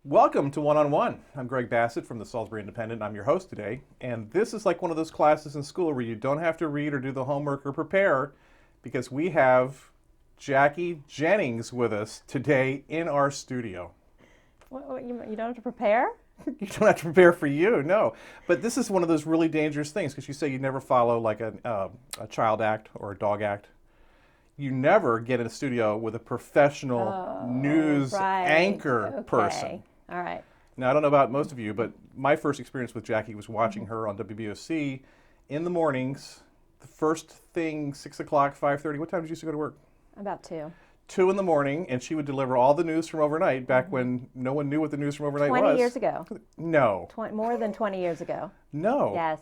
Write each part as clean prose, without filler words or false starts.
Welcome to One-on-One. I'm Greg Bassett from the Salisbury Independent. I'm your host today. And this is like one of those classes in school where you don't have to read or do the homework or prepare, because we have Jackie Jennings with us today in our studio. What, you don't have to prepare? You don't have to prepare for you, no. But this is one of those really dangerous things, because you say you never follow like a child act or a dog act. You never get in a studio with a professional news anchor person. All right. Now, I don't know about most of you, but my first experience with Jackie was watching her on WBOC in the mornings. The first thing, 6 o'clock, 5:30. What time did you used to go to work? About 2. 2 in the morning, and she would deliver all the news from overnight back when no one knew what the news from overnight was. 20 years ago. No. More than 20 years ago. No. Yes.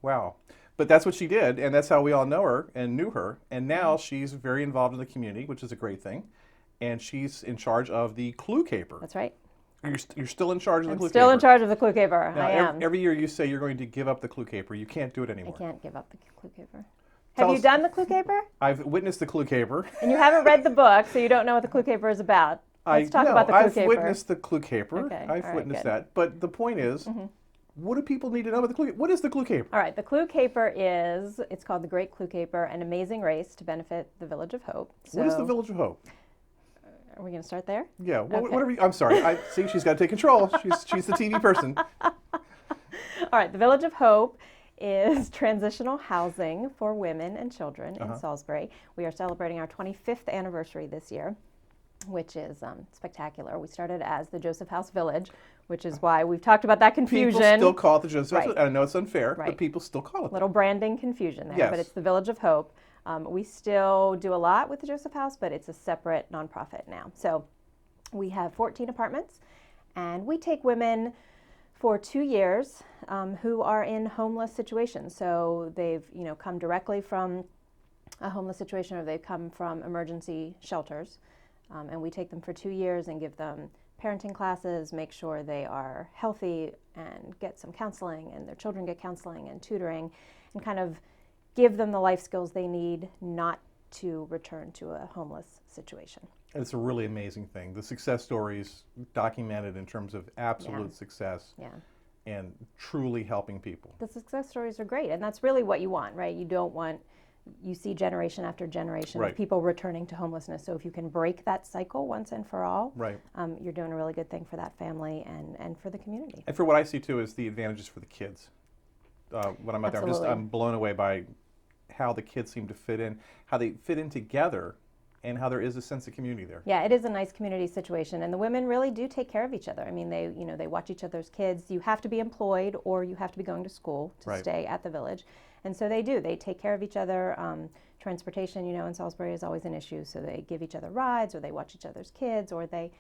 Wow. But that's what she did, and that's how we all know her and knew her. And now she's very involved in the community, which is a great thing. And she's in charge of the Clue Caper. That's right. You're still in charge of the Clue Caper. Still in charge of the Clue Caper. Now, I am. Every year you say you're going to give up the Clue Caper. You can't do it anymore. I can't give up the Clue Caper. Tell Have you us- done the Clue Caper? I've witnessed the Clue Caper. And you haven't read the book, so you don't know what the Clue Caper is about. Let's talk about the Clue I've Caper. witnessed the Clue Caper. Okay, I've all right, witnessed good. that. But the point is, what do people need to know about the Clue Caper? What is the Clue Caper? All right, the Clue Caper it's called the Great Clue Caper, an amazing race to benefit the Village of Hope. What is the Village of Hope? Are we going to start there? Yeah, whatever. I'm sorry. I see she's got to take control. She's the TV person. All right, the Village of Hope is transitional housing for women and children in Salisbury. We are celebrating our 25th anniversary this year, which is spectacular. We started as the Joseph House Village, which is why we've talked about that confusion. People still call it the Joseph House. Right. I know it's unfair, Right. but people still call it Little branding confusion there, Yes. but it's the Village of Hope. We still do a lot with the Joseph House, but it's a separate nonprofit now. So we have 14 apartments, and we take women for 2 years who are in homeless situations. So they've come directly from a homeless situation, or they've come from emergency shelters, and we take them for 2 years and give them parenting classes, make sure they are healthy, and get some counseling, and their children get counseling and tutoring, and kind of give them the life skills they need not to return to a homeless situation. And it's a really amazing thing. The success stories documented in terms of absolute success and truly helping people. The success stories are great, and that's really what you want, right? You see generation after generation of people returning to homelessness. So if you can break that cycle once and for all, you're doing a really good thing for that family and for the community. And for what I see too is the advantages for the kids. When I'm out there, I'm blown away by how the kids seem to fit in, how they fit in together, and how there is a sense of community there. Yeah, it is a nice community situation, and the women really do take care of each other. I mean, they watch each other's kids. You have to be employed, or you have to be going to school to stay at the village, and so they do. They take care of each other. Transportation, in Salisbury is always an issue, so they give each other rides, or they watch each other's kids, or they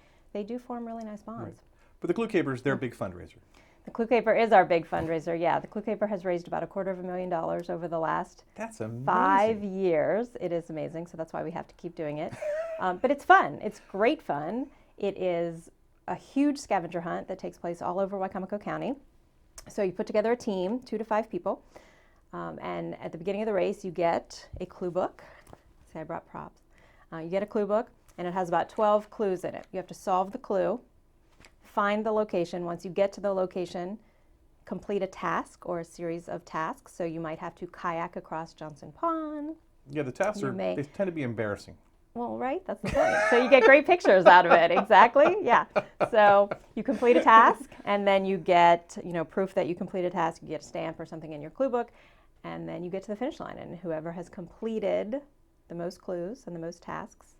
do form really nice bonds. Right. But the Clue Caper is their big fundraiser. The Clue Caper is our big fundraiser. Yeah, the Clue Caper has raised about $250,000 over the last 5 years. It is amazing, so that's why we have to keep doing it. But it's fun. It's great fun. It is a huge scavenger hunt that takes place all over Wicomico County. So you put together a team, 2 to 5 people, and at the beginning of the race, you get a clue book. See, I brought props. You get a clue book, and it has about 12 clues in it. You have to solve the clue, find the location. Once you get to the location, complete a task or a series of tasks. So you might have to kayak across Johnson Pond. Yeah, the tasks they tend to be embarrassing. Well, right, that's the point. So you get great pictures out of it, exactly, yeah. So you complete a task, and then you get, proof that you complete a task. You get a stamp or something in your clue book, and then you get to the finish line. And whoever has completed the most clues and the most tasks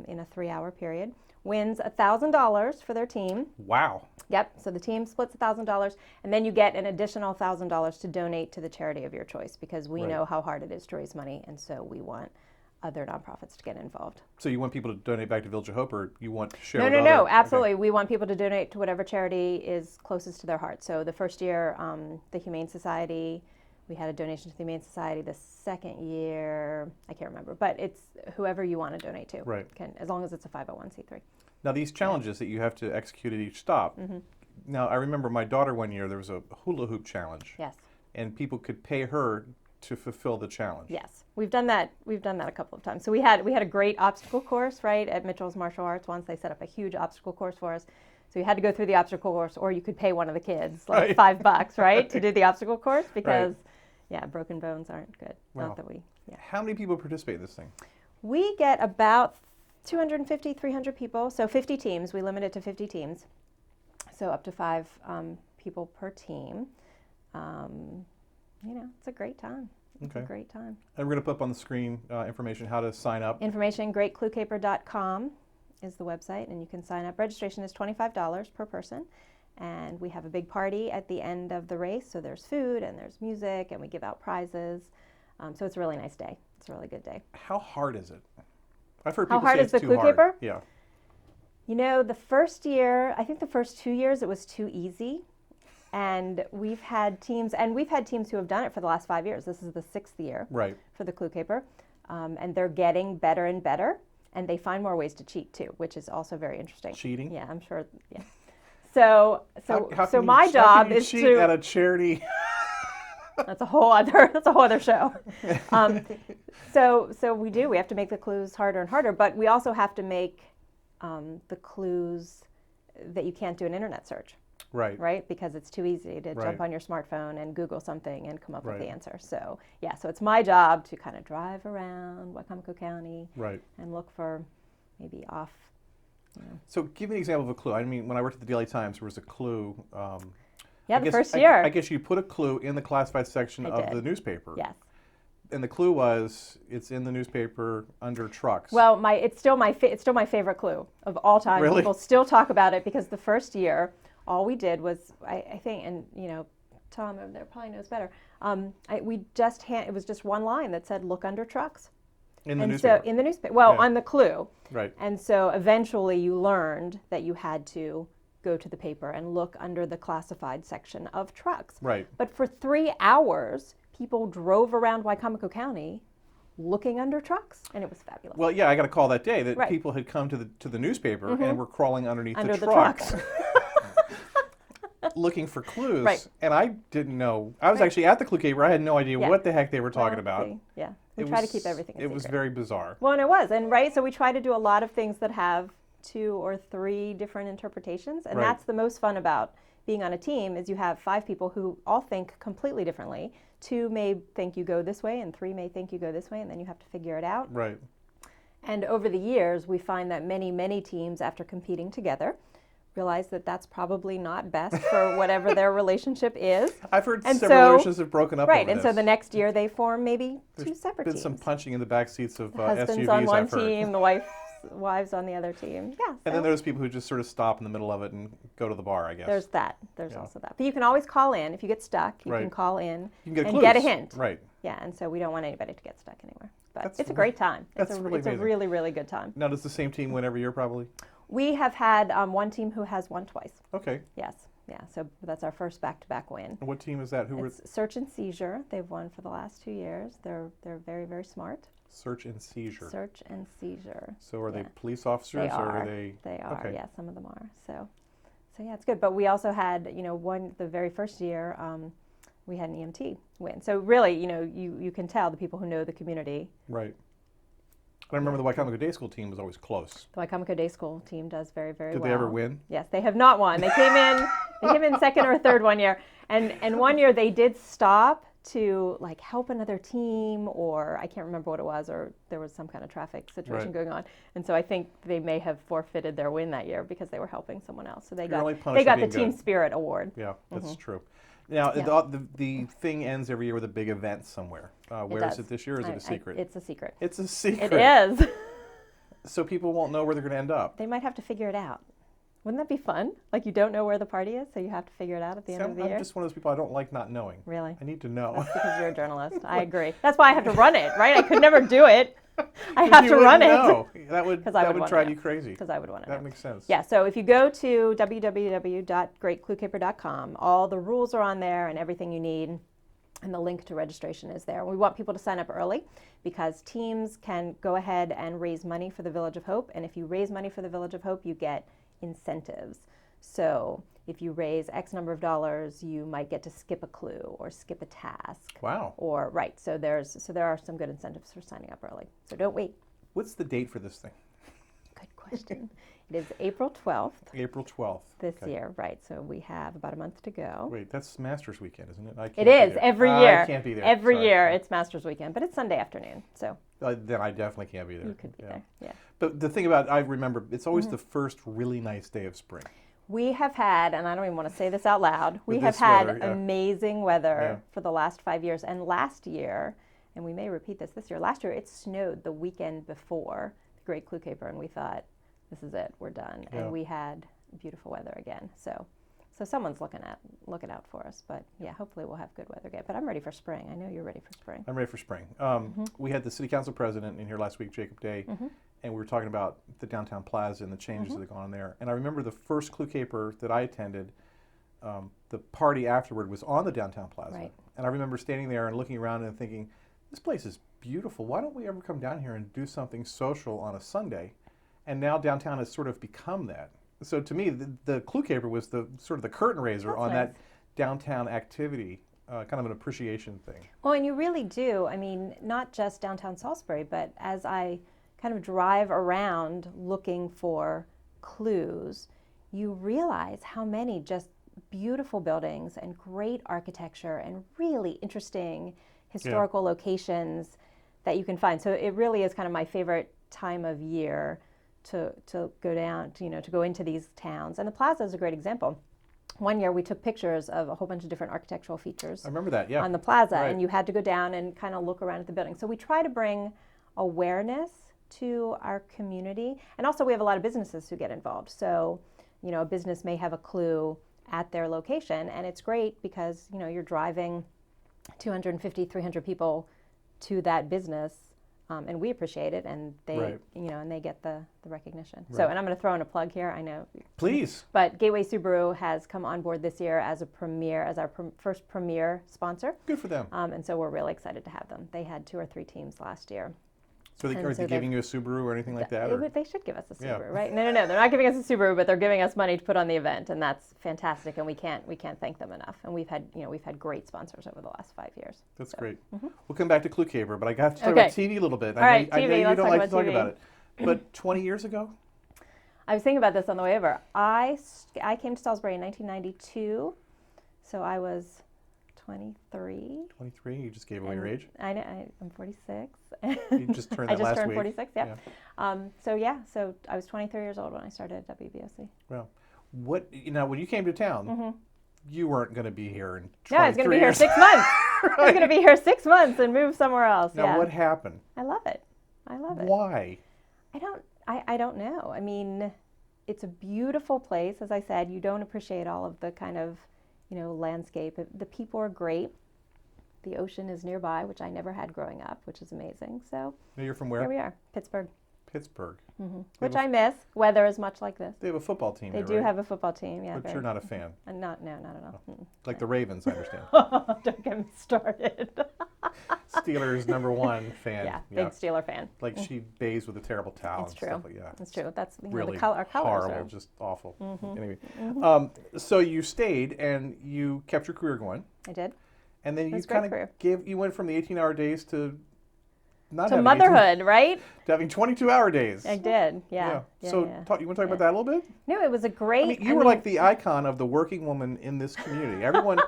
in a 3-hour period wins $1,000 for their team. Wow. Yep, so the team splits $1,000, and then you get an additional $1,000 to donate to the charity of your choice, because we know how hard it is to raise money, and so we want other nonprofits to get involved. So you want people to donate back to Village of Hope, or you want to share? No, absolutely. Okay. We want people to donate to whatever charity is closest to their heart. So the first year, the Humane Society, we had a donation to the Humane Society. The second year, I can't remember, but it's whoever you want to donate to. Right. As long as it's a 501c3. Now these challenges that you have to execute at each stop. Mm-hmm. Now I remember my daughter one year, there was a hula hoop challenge. Yes. And people could pay her to fulfill the challenge. Yes, we've done that. We've done that a couple of times. So we had a great obstacle course, right, at Mitchell's Martial Arts. Once they set up a huge obstacle course for us. So you had to go through the obstacle course, or you could pay one of the kids like $5, right, to do the obstacle course because, broken bones aren't good. Wow. Not that we. Yeah. How many people participate in this thing? We get about 250, 300 people. So 50 teams. We limit it to 50 teams. So up to 5 people per team. It's a great time. It's a great time. And we're going to put up on the screen information how to sign up. Information, greatcluecaper.com is the website, and you can sign up. Registration is $25 per person, and we have a big party at the end of the race. So there's food, and there's music, and we give out prizes. So it's a really nice day. It's a really good day. How hard is it? I've heard people How hard say is it's the too Clue Caper? Yeah. The first year, I think the first 2 years, it was too easy. And we've had teams who have done it for the last 5 years. This is the 6th year for the Clue Caper. And they're getting better and better. And they find more ways to cheat, too, which is also very interesting. Cheating? Yeah, I'm sure. Yeah. So my job is cheat to at a charity. That's a whole other show. So we have to make the clues harder and harder, but we also have to make the clues that you can't do an internet search. Right? Because it's too easy to jump on your smartphone and Google something and come up with the answer. So it's my job to kind of drive around Wicomico County and look for maybe off. So give me an example of a clue. I mean, when I worked at the Daily Times, there was a clue. The first year. I guess you put a clue in the classified section of the newspaper. Yes. And the clue was it's in the newspaper under trucks. Well, it's still my favorite clue of all time. Really? People still talk about it because the first year, all we did was, I think, and Tom over there probably knows better. It was just one line that said, "Look under trucks." In the newspaper. So in the newspaper. Well, on the clue. Right. And so eventually you learned that you had to go to the paper and look under the classified section of trucks. Right. But for 3 hours, people drove around Wicomico County looking under trucks, and it was fabulous. Well, I got a call that day that people had come to the newspaper and were crawling underneath under the trucks. Looking for clues, and I didn't know. I was actually at the Clue Caper. I had no idea what the heck they were talking about. Yeah, we try to keep everything a secret. It was very bizarre. Well, and it was, so we try to do a lot of things that have 2 or 3 different interpretations, and that's the most fun about being on a team is you have 5 people who all think completely differently. 2 may think you go this way, and 3 may think you go this way, and then you have to figure it out. Right. And over the years, we find that many, many teams, after competing together, realize that that's probably not best for whatever their relationship is. I've heard several relationships have broken up over and this. So the next year they form maybe 2 separate teams. There's been some punching in the back seats of the husband's SUVs, on one I've heard. team, the wives on the other team. Yeah. And then there's people who just sort of stop in the middle of it and go to the bar, I guess. There's that. There's also that. But you can always call in. If you get stuck, you can call in and get a hint. Right. Yeah, and so we don't want anybody to get stuck anywhere. But it's a really great time. It's a really really, really good time. Now, does the same team win every year, probably? We have had one team who has won twice. Okay. Yes. Yeah. So that's our first back-to-back win. And what team is that? It's Search and Seizure. They've won for the last 2 years. They're very, very smart. Search and Seizure. Search and Seizure. So are they police officers? Or are they? They are. Okay. Yeah, some of them are. So yeah, it's good. But we also had the very first year we had an EMT win. So really, you can tell the people who know the community. Right. I remember the Wicomico Day School team was always close. The Wicomico Day School team does very, very well. Did they ever win? Yes, they have not won. They came in second or third one year. And one year they did stop to help another team, or I can't remember what it was, or there was some kind of traffic situation going on. And so I think they may have forfeited their win that year because they were helping someone else. So they got the Team Spirit Award. Yeah, that's true. Now, the thing ends every year with a big event somewhere. Where is it this year, or is it a secret? It's a secret. It's a secret. It is. So people won't know where they're going to end up. They might have to figure it out. Wouldn't that be fun? Like you don't know where the party is, so you have to figure it out at the end of the year. I'm just one of those people, I don't like not knowing. Really? I need to know. That's because you're a journalist. I agree. That's why I have to run it, right? I could never do it. I have to run it. That would drive you crazy. Because I would want to know. That makes sense. Yeah, so if you go to www.greatcluecaper.com, all the rules are on there and everything you need, and the link to registration is there. We want people to sign up early because teams can go ahead and raise money for the Village of Hope, and if you raise money for the Village of Hope, you get incentives. So if you raise X number of dollars, you might get to skip a clue or skip a task. Wow. Or right. So there are some good incentives for signing up early. So don't wait. What's the date for this thing? Good question. It is April 12th. April 12th. This year, right. So we have about a month to go. Wait, that's Masters Weekend, isn't it? It is every year. I can't be there. Every Sorry. year it's Masters Weekend, but it's Sunday afternoon. So then I definitely can't be there. you could be there. Yeah. But the thing about, I remember, it's always the first really nice day of spring. We have had, and I don't even want to say this out loud, we have this had weather, yeah. amazing weather for the last 5 years. And last year, and we may repeat this year, last year it snowed the weekend before the Great Clue Caper, and we thought, this is it, we're done. Yeah. And we had beautiful weather again. So someone's looking out for us. But yeah, hopefully we'll have good weather again. But I'm ready for spring. I know you're ready for spring. I'm ready for spring. We had the city council president in here last week, Jacob Day, and we were talking about the downtown plaza and the changes that have gone on there. And I remember the first Clue Caper that I attended, the party afterward was on the downtown plaza. Right. And I remember standing there and looking around and thinking, this place is beautiful. Why don't we ever come down here and do something social on a Sunday? And now downtown has sort of become that. So to me, the Clue Caper was the sort of the curtain raiser on that downtown activity, kind of an appreciation thing. Well, and you really do. I mean, not just downtown Salisbury, but as I kind of drive around looking for clues, you realize how many just beautiful buildings and great architecture and really interesting historical locations that you can find. So it really is kind of my favorite time of year to go down, to go into these towns. And the plaza is a great example. One year we took pictures of a whole bunch of different architectural features. I remember that, yeah. On the plaza, Right. and you had to go down and kind of look around at the building. So we try to bring awareness to our community. And also we have a lot of businesses who get involved. So, a business may have a clue at their location, and it's great because, you're driving 250, 300 people to that business. And we appreciate it, and they, and they get the recognition. Right. So, and I'm going to throw in a plug here. I know. Please. But Gateway Subaru has come on board this year as our first premier sponsor. Good for them. And so we're really excited to have them. They had 2 or 3 teams last year. So are they giving you a Subaru or anything like that? They should give us a Subaru, right? No, they're not giving us a Subaru, but they're giving us money to put on the event, and that's fantastic. And we can't thank them enough. And we've had great sponsors over the last 5 years. That's great. We'll come back to Clue Caper, but I got to talk about TV a little bit. All right, I know TV. you don't like to talk TV. about it, but 20 years ago. I was thinking about this on the way over. I came to Salisbury in 1992, so I was 23. 23? You just gave away your age? I know. I'm 46. You just turned that last week. I just turned 46, yeah. So I was 23 years old when I started at WBOC. Well, when you came to town, you weren't going to be here in 23 No, I was going to be here 6 months. Right. I was going to be here 6 months and move somewhere else. Now, what happened? I love it. Why? I don't know. I mean, it's a beautiful place. As I said, you don't appreciate all of the kind of landscape. The people are great. The ocean is nearby, which I never had growing up, which is amazing. So you're from where? Here we are, Pittsburgh. Pittsburgh. Which I miss. Weather is much like this. They have a football team. They do have a football team, yeah. But you're not a fan. Not at all. Oh. Like the Ravens, I understand. Don't get me started. Steelers *1 fan. Yeah, big Steeler fan. Like she bathes with a terrible towel. It's true. Stuff like that. It's true. That's really our colors horrible, are just awful. Anyway, so you stayed and you kept your career going. I did. And then you kind of you went from the 18-hour days to not to motherhood, right? To having 22-hour days. I did, yeah. So you want to talk about that a little bit? No, it was a great. You were like the icon of the working woman in this community. Everyone.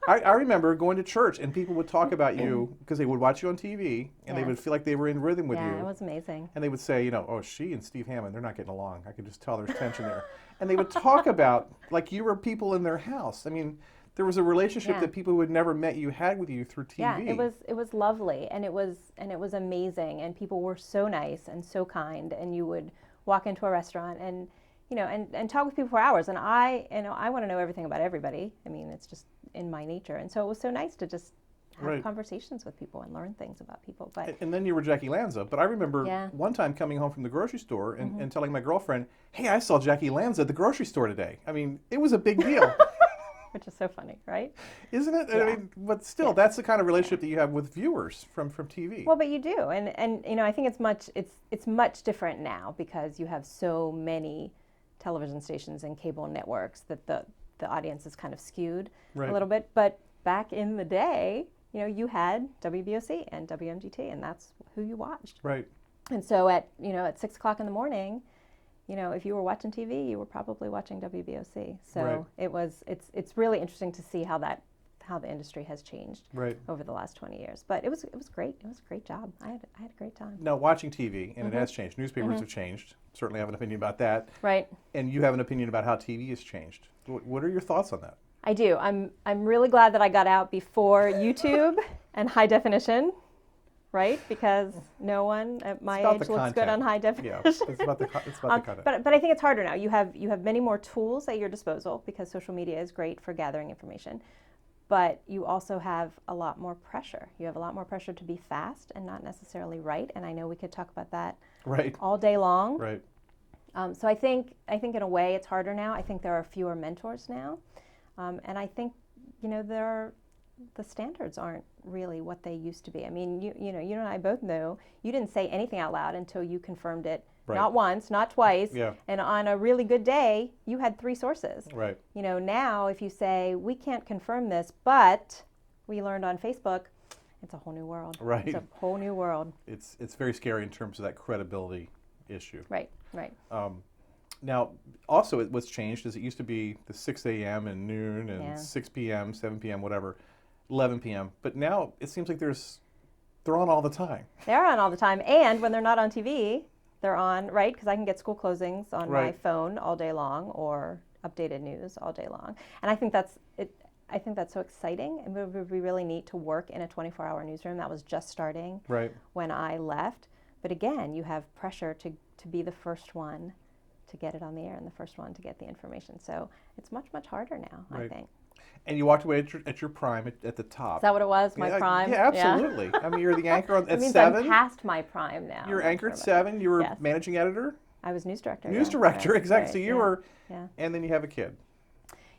I remember going to church and people would talk about you because they would watch you on TV and they would feel like they were in rhythm with you. Yeah, it was amazing. And they would say, oh, she and Steve Hammond, they're not getting along. I could just tell there's tension there. And they would talk about like you were people in their house. I mean, there was a relationship that people who had never met you had with you through TV. Yeah, it was lovely and it was amazing and people were so nice and so kind and you would walk into a restaurant and and talk with people for hours. And I want to know everything about everybody. I mean, it's just in my nature. And so it was so nice to just have conversations with people and learn things about people. But and then you were Jackie Lanza. But I remember one time coming home from the grocery store and telling my girlfriend, "Hey, I saw Jackie Lanza at the grocery store today." I mean, it was a big deal. Which is so funny, right? Isn't it? Yeah. I mean, but still, that's the kind of relationship that you have with viewers from TV. Well, but you do, and I think it's much different now because you have so many television stations and cable networks that the audience is kind of skewed a little bit. But back in the day, you had WBOC and WMGT, and that's who you watched. Right. And so at 6 o'clock in the morning, if you were watching TV, you were probably watching WBOC. So it's really interesting to see how the industry has changed over the last 20 years. But it was great. It was a great job. I had a great time. Now, watching TV, and it has changed. Newspapers have changed. Certainly have an opinion about that. Right. And you have an opinion about how TV has changed. What are your thoughts on that? I do. I'm really glad that I got out before YouTube and high definition, right? Because no one at my age looks good on high definition. Yeah, it's about the content. But I think it's harder now. You have many more tools at your disposal because social media is great for gathering information. But you also have a lot more pressure. You have a lot more pressure to be fast and not necessarily right. And I know we could talk about that all day long. Right. So I think in a way it's harder now. I think there are fewer mentors now. And I think, the standards aren't really what they used to be. I mean, you and I both know you didn't say anything out loud until you confirmed it. Right. Not once, not twice. Yeah. And on a really good day, you had 3 sources. Right. Now if you say, we can't confirm this, but we learned on Facebook, it's a whole new world. Right. It's a whole new world. It's very scary in terms of that credibility issue. Right. Now, also what's changed is it used to be the 6 a.m. and noon and 6 p.m., 7 p.m., whatever, 11 p.m. But now it seems like they're on all the time. They're on all the time. And when they're not on TV, they're on, right? Because I can get school closings on my phone all day long or updated news all day long. And I think that's so exciting. And it would be really neat to work in a 24-hour newsroom. That was just starting when I left. But again, you have pressure to be the first one to get it on the air and the first one to get the information. So it's much, much harder now, I think. And you walked away at your prime at the top. Is that what it was, my prime? Yeah, absolutely. I mean, you're the anchor at 7. It means I'm past my prime now. You're anchor at 7. You were managing editor? I was news director. News director, exactly. So you were, and then you have a kid.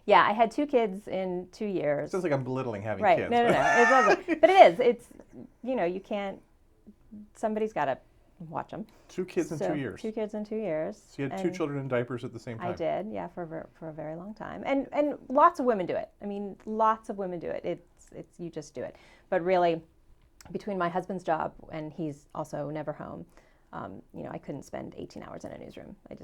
Yeah, I had 2 kids in 2 years. Sounds like I'm belittling having kids. No, it doesn't. But it is. It's, you can't, somebody's got to watch them. 2 kids in 2 years. 2 kids in 2 years. So you had 2 children in diapers at the same time. I did, for a very long time. And lots of women do it. I mean, lots of women do it. It's you just do it. But really, between my husband's job and he's also never home, I couldn't spend 18 hours in a newsroom. It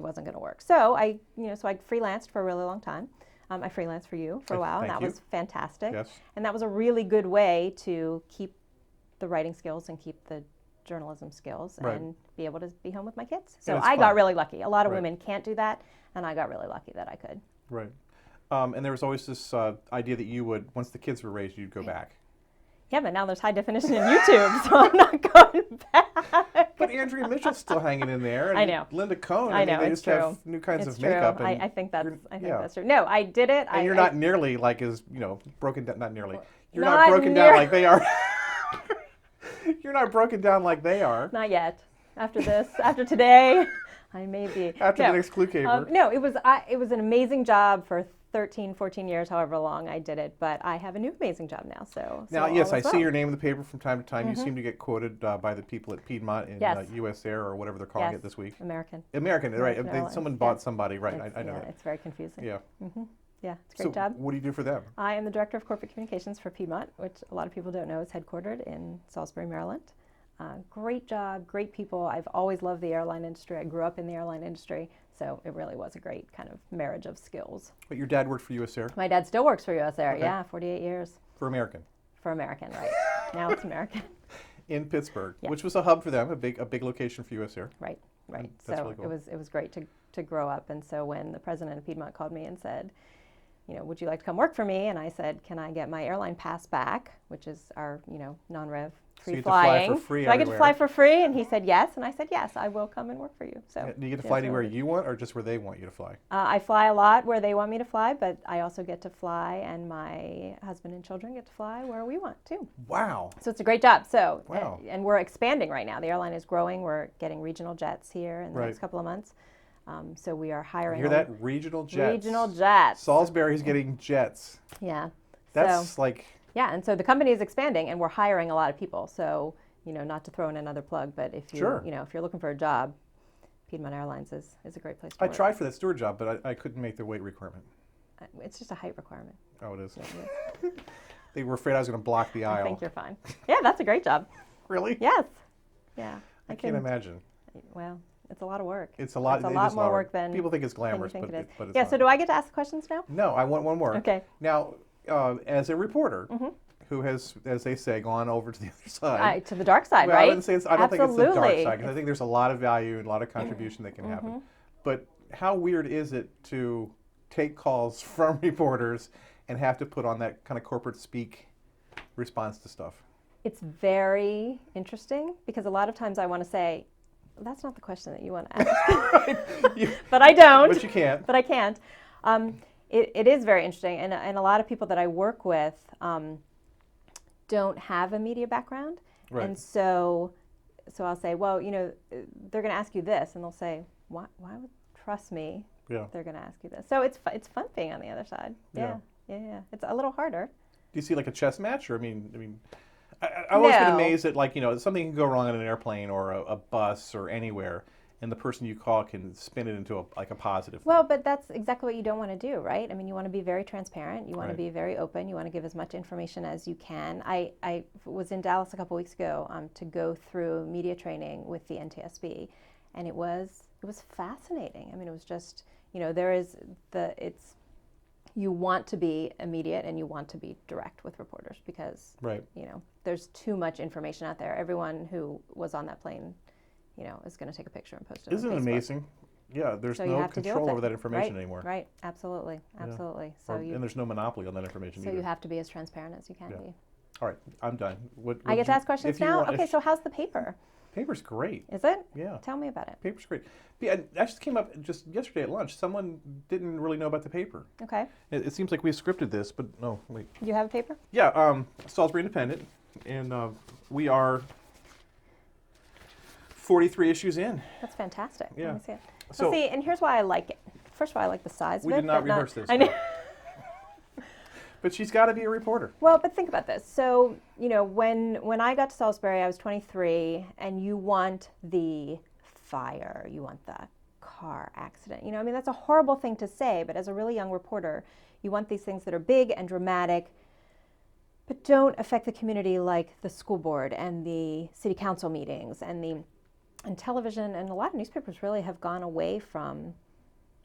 wasn't going to work. So I freelanced for a really long time. I freelanced for you for a while, and that was fantastic. Yes. And that was a really good way to keep the writing skills and keep the journalism skills and be able to be home with my kids. So I got really lucky. A lot of women can't do that, and I got really lucky that I could. Right. And there was always this idea that you would, once the kids were raised, you'd go back. Yeah, but now there's high definition in YouTube, so I'm not going back. But Andrea Mitchell's still hanging in there. And I know. Linda Cohn. I know, they it's just true. have new kinds It's of true. makeup. I think that's true. No, I did it. And you're not nearly like as, broken down, not nearly. You're not not broken down like they are. You're not broken down like they are. Not yet. After this, after today, I may be. After the next clue caper. No, it was an amazing job for 13, 14 years, however long I did it. But I have a new amazing job now. Now, yes, I see your name in the paper from time to time. You seem to get quoted by the people at Piedmont in US Air or whatever they're calling it this week. American, right. Someone bought somebody, right. I know that. It's very confusing. Yeah. Yeah, it's a great job. What do you do for them? I am the Director of Corporate Communications for Piedmont, which a lot of people don't know is headquartered in Salisbury, Maryland. Great job, great people. I've always loved the airline industry. I grew up in the airline industry, so it really was a great kind of marriage of skills. But your dad worked for US Air? My dad still works for US Air, 48 years. For American? For American, right. Now it's American. In Pittsburgh, which was a hub for them, a big location for US Air. Right. That's really cool. It was great to grow up. And so when the president of Piedmont called me and said, would you like to come work for me? And I said, can I get my airline pass back, which is our, non-rev So you free get to fly flying. for free So I get to fly everywhere. for free, and he said yes, and I said yes, I will come and work for you. So Do you get to fly anywhere you want, or just where they want you to fly? I fly a lot where they want me to fly, but I also get to fly, and my husband and children get to fly where we want too. Wow. So it's a great job. So Wow. And we're expanding right now. The airline is growing. We're getting regional jets here in the next couple of months. So we are hiring. You hear that? Regional jets. Regional jets. Salisbury's getting jets. Yeah. That's so, like. Yeah, and so the company is expanding, and we're hiring a lot of people. So not to throw in another plug, but if you if you're looking for a job, Piedmont Airlines is a great place to work. I tried for that steward job, but I couldn't make the weight requirement. It's just a height requirement. Oh, it is. They were afraid I was going to block the aisle. I think you're fine. Yeah, that's a great job. Really? Yes. Yeah. I can't imagine. Well, it's a lot of work. It's a lot. It's a lot more work than people think it's glamorous, but it's not. So do I get to ask the questions now? No, I want one more. Okay. Now, as a reporter who has, as they say, gone over to the other side. To the dark side, well, right? I wouldn't say I don't think it's the dark Absolutely. side, because I think there's a lot of value and a lot of contribution that can happen. But how weird is it to take calls from reporters and have to put on that kind of corporate speak response to stuff? It's very interesting, because a lot of times I want to say, that's not the question that you want to ask. But I don't. But you can't. But I can't. It is very interesting, and a lot of people that I work with don't have a media background. Right. And so I'll say, well, they're going to ask you this, and they'll say, why would trust me? Yeah. They're going to ask you this. So it's fun being on the other side. Yeah. It's a little harder. Do you see like a chess match, or I've always been amazed that something can go wrong on an airplane or a bus or anywhere, and the person you call can spin it into a positive. Well, but that's exactly what you don't want to do, right? I mean, you want to be very transparent. You want to be very open. You want to give as much information as you can. I was in Dallas a couple weeks ago to go through media training with the NTSB, and it was fascinating. I mean, it was just, you want to be immediate and you want to be direct with reporters, because there's too much information out there. Everyone who was on that plane, is going to take a picture and post it. Isn't it amazing? Yeah, there's no control over that information anymore. Right, absolutely. So and there's no monopoly on that information either. So you have to be as transparent as you can be. All right, I'm done. I get to ask questions now? Okay, so how's the paper? Paper's great. Is it? Yeah. Tell me about it. Paper's great. Yeah, I just came up just yesterday at lunch. Someone didn't really know about the paper. Okay. It seems like we scripted this, but no, wait. You have a paper? Yeah, Salisbury Independent, and we are 43 issues in. That's fantastic. Yeah. Let me see it. So see, and here's why I like it. First of all, I like the size of it. We did not rehearse this. I know. But she's got to be a reporter. Well, but think about this. So, when I got to Salisbury, I was 23, and you want the fire, you want the car accident. That's a horrible thing to say, but as a really young reporter, you want these things that are big and dramatic, but don't affect the community, like the school board and the city council meetings and television, and a lot of newspapers really have gone away from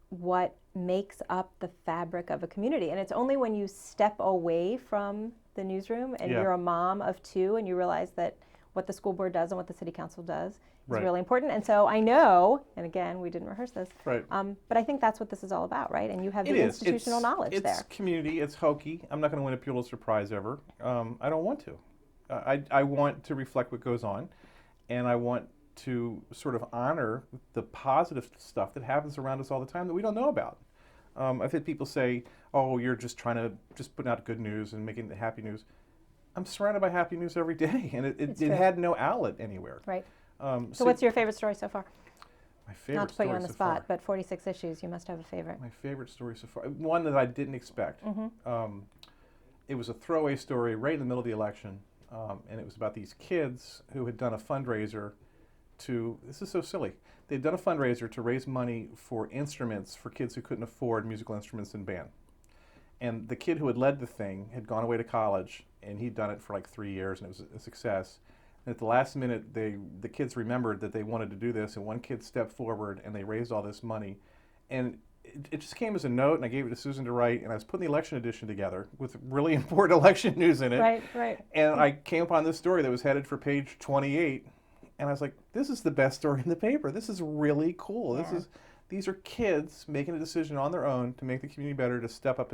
what makes up the fabric of a community. And it's only when you step away from the newsroom and you're a mom of two and you realize that what the school board does and what the city council does is really important. And so I know, and again, we didn't rehearse this, but I think that's what this is all about, right? And you have the institutional knowledge there. It's community, it's hokey. I'm not going to win a Pulitzer Prize ever. I don't want to. I want to reflect what goes on, and I want to sort of honor the positive stuff that happens around us all the time that we don't know about. I've had people say, oh, you're just trying to put out good news and making the happy news. I'm surrounded by happy news every day, and it had no outlet anywhere. Right. So what's your favorite story so far? My favorite Not to put you on the spot, but 46 issues, you must have a favorite. My favorite story so far, one that I didn't expect. It was a throwaway story right in the middle of the election, and it was about these kids who had done a fundraiser this is so silly. They'd done a fundraiser to raise money for instruments for kids who couldn't afford musical instruments in band. And the kid who had led the thing had gone away to college, and he'd done it for like 3 years, and it was a success. And at the last minute, the kids remembered that they wanted to do this, and one kid stepped forward, and they raised all this money. And it just came as a note, and I gave it to Susan to write, and I was putting the election edition together with really important election news in it. Right. And I came upon this story that was headed for page 28, and I was like, this is the best story in the paper. This is really cool. Yeah. These are kids making a decision on their own to make the community better, to step up.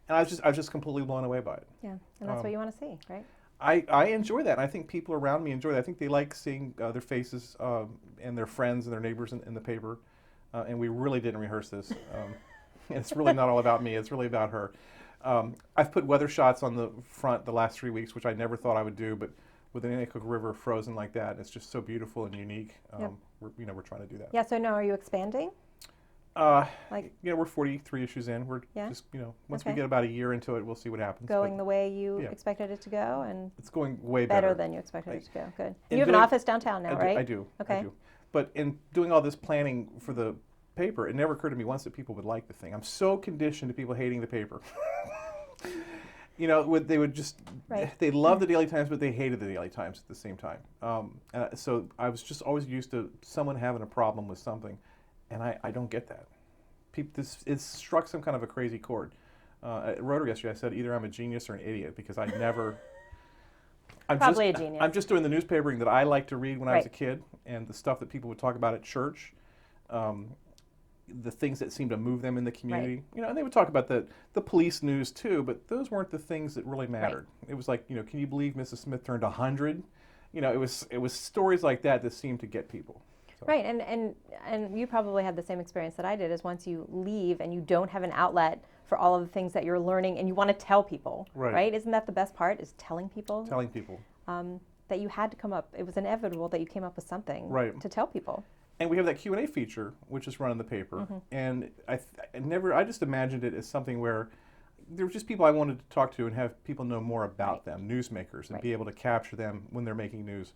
And I was just completely blown away by it. Yeah, and that's what you want to see, right? I enjoy that. And I think people around me enjoy that. I think they like seeing their faces and their friends and their neighbors in the paper. And we really didn't rehearse this. It's really not all about me. It's really about her. I've put weather shots on the front the last 3 weeks, which I never thought I would do, but with the Nanticoke River frozen like that, it's just so beautiful and unique. Yep. We're trying to do that. Yeah. So now, are you expanding? We're 43 issues in. We're just, once we get about a year into it, we'll see what happens. Going the way you expected it to go, and it's going way better than you expected it to go. Good. And you have an office downtown now, right? I do. Okay. I do. But in doing all this planning for the paper, it never occurred to me once that people would like the thing. I'm so conditioned to people hating the paper. They would just, they loved the Daily Times, but they hated the Daily Times at the same time. So I was just always used to someone having a problem with something, and I don't get that. It struck some kind of a crazy chord. At Rotary yesterday, I said either I'm a genius or an idiot because I never. Probably a genius. I'm just doing the newspapering that I liked to read when I was a kid, and the stuff that people would talk about at church. The things that seemed to move them in the community, and they would talk about the police news too, but those weren't the things that really mattered. It was like, can you believe Mrs. Smith turned 100? It was stories like that seemed to get people. So. Right, and you probably had the same experience that I did. Is once you leave and you don't have an outlet for all of the things that you're learning, and you want to tell people, right? Isn't that the best part? Is telling people. Telling people. That you had to come up. It was inevitable that you came up with something to tell people. And we have that Q&A feature, which is run in the paper. And I just imagined it as something where there were just people I wanted to talk to and have people know more about them, newsmakers, and be able to capture them when they're making news.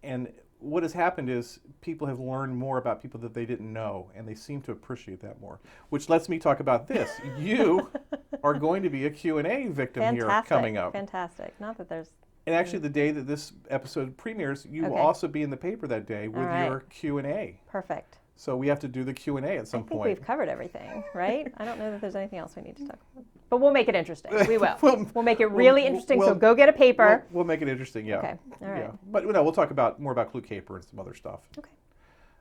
And what has happened is people have learned more about people that they didn't know, and they seem to appreciate that more, which lets me talk about this. You are going to be a Q&A victim here coming up. Fantastic. Not that there's... And actually, the day that this episode premieres, you will also be in the paper that day with your Q&A. Perfect. So we have to do the Q&A at some point. I think we've covered everything, right? I don't know that there's anything else we need to talk about. But we'll make it interesting. We will. We'll make it really interesting, so go get a paper. We'll make it interesting, yeah. Okay, all right. Yeah. But we'll talk more about Clue Caper and some other stuff. Okay.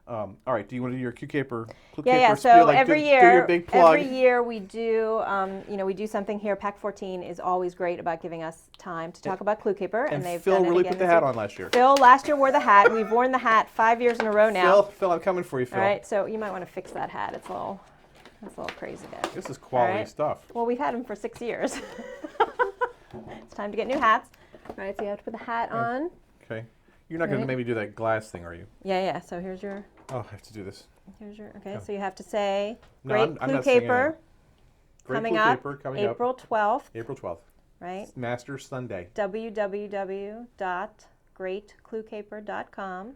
All right. Do you want to do your Clue Caper? So every year, do your big plug. every year we do, we do something here. Pack 14 is always great about giving us time to talk about Clue Caper, and they've Phil done it really again put the hat on last year. Phil last year wore the hat. We've worn the hat 5 years in a row now. Phil, I'm coming for you, Phil. All right. So you might want to fix that hat. It's a little crazy there. This is quality stuff. Well, we've had them for 6 years. It's time to get new hats. All right. So you have to put the hat on. Okay. You're not going to maybe do that glass thing, are you? Yeah. So here's your. Oh, I have to do this. Here's your. Okay. So you have to say Great Clue Caper. Coming up April 12th. April 12th. Right. Master Sunday. www.greatcluecaper.com.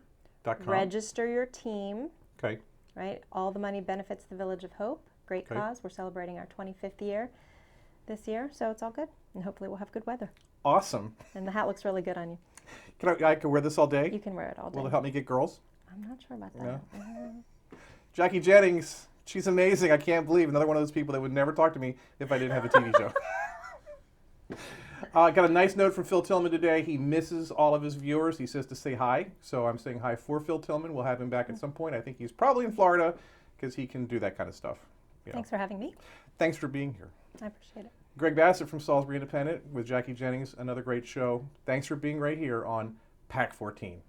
Register your team. Okay. Right. All the money benefits the Village of Hope. Great cause. We're celebrating our 25th year this year, so it's all good. And hopefully we'll have good weather. Awesome. And the hat looks really good on you. I can wear this all day? You can wear it all day. Will it help me get girls? I'm not sure about that. No. Jackie Jennings. She's amazing. I can't believe another one of those people that would never talk to me if I didn't have a TV show. Got a nice note from Phil Tillman today. He misses all of his viewers. He says to say hi. So I'm saying hi for Phil Tillman. We'll have him back at some point. I think he's probably in Florida because he can do that kind of stuff. Thanks for having me. Thanks for being here. I appreciate it. Greg Bassett from Salisbury Independent with Jackie Jennings. Another great show. Thanks for being right here on Pack 14.